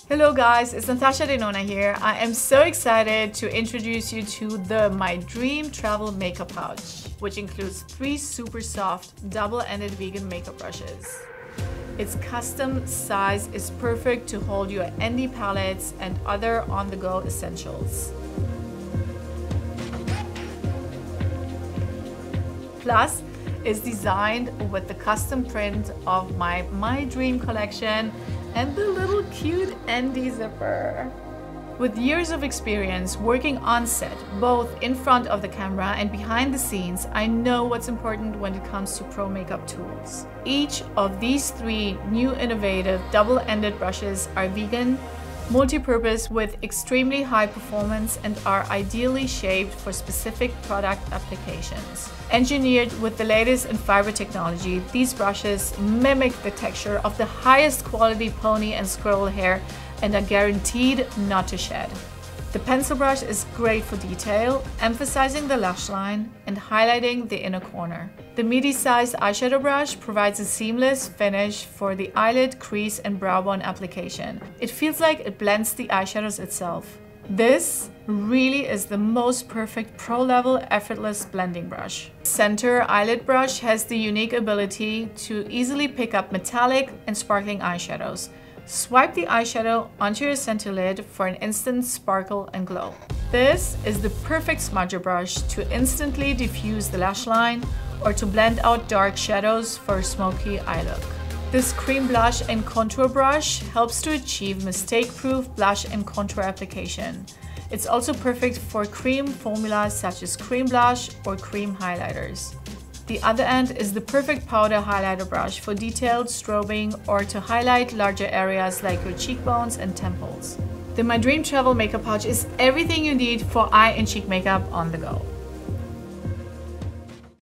Hello guys, it's Natasha Denona here. I am so excited to introduce you to my dream travel makeup pouch, which includes 3 super soft double-ended vegan makeup brushes. Its custom size is perfect to hold your indie palettes and other on-the-go essentials. Plus, it's designed with the custom print of my dream collection and the little cute indie zipper. With years of experience working on set, both in front of the camera and behind the scenes, I know what's important when it comes to pro makeup tools. Each of these 3 new innovative double-ended brushes are vegan, multi-purpose with extremely high performance, and are ideally shaped for specific product applications. Engineered with the latest in fiber technology, these brushes mimic the texture of the highest quality pony and squirrel hair and are guaranteed not to shed. The pencil brush is great for detail, emphasizing the lash line and highlighting the inner corner. The midi-sized eyeshadow brush provides a seamless finish for the eyelid, crease, and brow bone application. It feels like it blends the eyeshadows itself. This really is the most perfect pro-level effortless blending brush. Center eyelid brush has the unique ability to easily pick up metallic and sparkling eyeshadows. Swipe the eyeshadow onto your center lid for an instant sparkle and glow. This is the perfect smudger brush to instantly diffuse the lash line or to blend out dark shadows for a smoky eye look. This cream blush and contour brush helps to achieve mistake-proof blush and contour application. It's also perfect for cream formulas such as cream blush or cream highlighters. The other end is the perfect powder highlighter brush for detailed strobing or to highlight larger areas like your cheekbones and temples. The My Dream Travel Makeup Pouch is everything you need for eye and cheek makeup on the go.